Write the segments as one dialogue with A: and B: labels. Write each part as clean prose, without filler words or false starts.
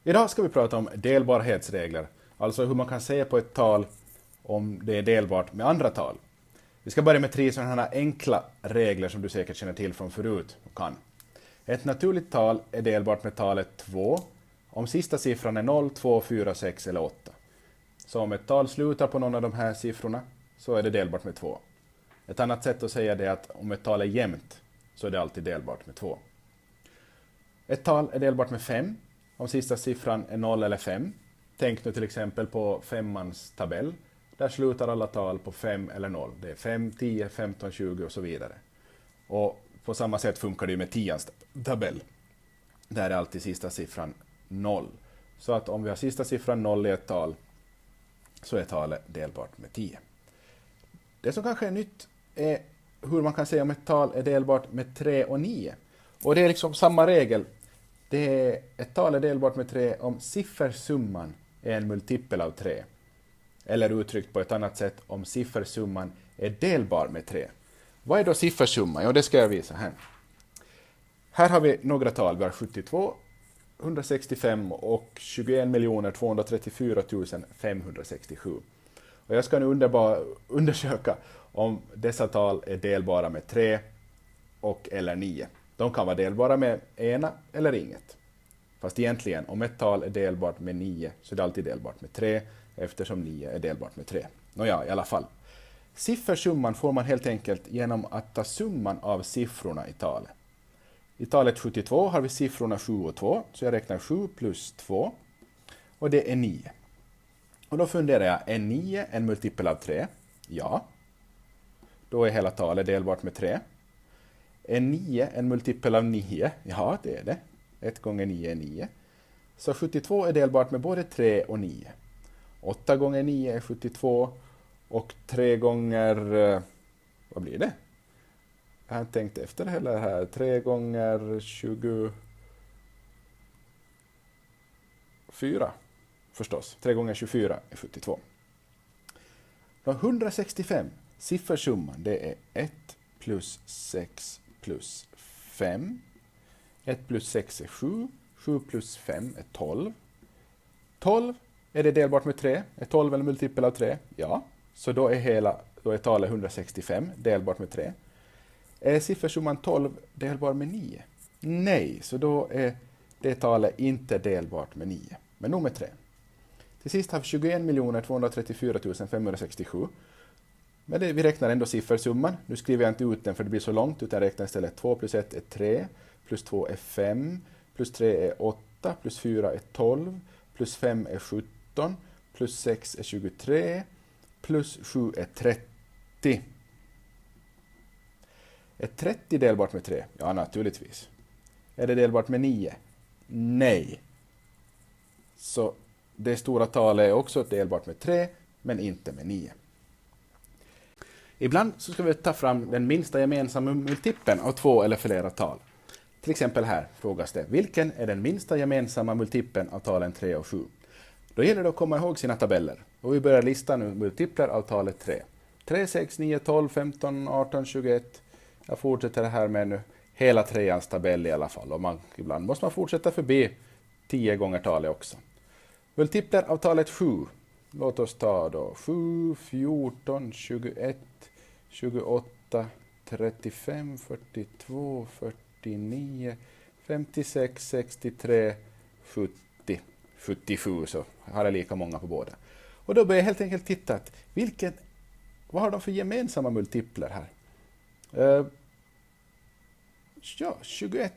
A: Idag ska vi prata om delbarhetsregler, alltså hur man kan se på ett tal om det är delbart med andra tal. Vi ska börja med 3 sådana här enkla regler som du säkert känner till från förut och kan. Ett naturligt tal är delbart med talet 2 om sista siffran är 0, 2, 4, 6 eller 8. Så om ett tal slutar på någon av de här siffrorna så är det delbart med 2. Ett annat sätt att säga det är att om ett tal är jämnt så är det alltid delbart med 2. Ett tal är delbart med 5 om sista siffran är 0 eller 5. Tänk nu till exempel på femmans tabell. Där slutar alla tal på 5 eller 0. Det är 5, 10, 15, 20 och så vidare. Och på samma sätt funkar det med 10ans tabell. Där är alltid sista siffran 0. Så att om vi har sista siffran 0 i ett tal så är talet delbart med 10. Det som kanske är nytt är hur man kan säga om ett tal är delbart med 3 och 9. Och det är liksom samma regel. Ett tal är delbart med 3 om siffersumman är en multipel av 3. Eller uttryckt på ett annat sätt om siffersumman är delbar med 3. Vad är då siffersumman? Ja, det ska jag visa här. Här har vi några tal. Vi har 72, 165 och 21 234 567. Och jag ska nu undersöka om dessa tal är delbara med 3 och eller 9. De kan vara delbara med ena eller inget. Fast egentligen, om ett tal är delbart med 9 så är det alltid delbart med 3 eftersom 9 är delbart med 3. Nåja, i alla fall. Siffersumman får man helt enkelt genom att ta summan av siffrorna i talet. I talet 72 har vi siffrorna 7 och 2, så jag räknar 7 plus 2 och det är 9. Och då funderar jag, är 9 en multipel av 3? Ja. Då är hela talet delbart med 3. Är 9 en multipel av 9? Ja, det är det. 1 gånger 9 är 9. Så 72 är delbart med både 3 och 9. 8 gånger 9 är 72 och 3 gånger... vad blir det? Jag har inte tänkt efter heller här. 3 gånger 24 förstås. 3 gånger 24 är 72. 165, siffersumman, det är 1 plus 6 plus 5. 1 plus 6 är 7. 7 plus 5 är 12. 12 är det delbart med 3. Är 12 en multipel av 3? Ja. Så då är talet 165 delbart med 3. Är siffersumman 12 delbar med 9? Nej, så då är det talet inte delbart med 9. Men nog med 3. Till sist har vi 21 234 567. Men vi räknar ändå siffersumman. Nu skriver jag inte ut den för det blir så långt, utan jag räknar istället 2 plus 1 är 3, plus 2 är 5, plus 3 är 8, plus 4 är 12, plus 5 är 17, plus 6 är 23, plus 7 är 30. Är 30 delbart med 3? Ja, naturligtvis. Är det delbart med 9? Nej. Så det stora talet är också delbart med 3, men inte med 9. Ibland så ska vi ta fram den minsta gemensamma multipeln av 2 eller flera tal. Till exempel här frågas det, vilken är den minsta gemensamma multipeln av talen 3 och 7? Då gäller det att komma ihåg sina tabeller. Och vi börjar lista nu multipler av talet 3. 3, 6, 9, 12, 15, 18, 21. Jag fortsätter här med nu hela 3ans tabell i alla fall. Och ibland måste man fortsätta förbi 10 gånger talet också. Multipler av talet 7. Låt oss ta då 7, 14, 21, 28, 35, 42, 49, 56, 63, 70, 77, så har jag lika många på båda. Och då börjar jag helt enkelt titta att vad har de för gemensamma multipler här? Ja, 21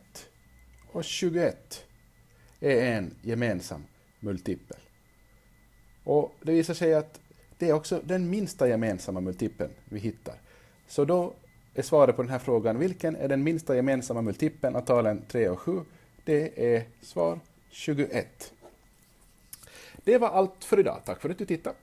A: och 21 är en gemensam multipel. Och det visar sig att det är också den minsta gemensamma multipeln vi hittar. Så då är svaret på den här frågan, vilken är den minsta gemensamma multipeln av talen 3 och 7? Det är svar 21. Det var allt för idag. Tack för att du tittade.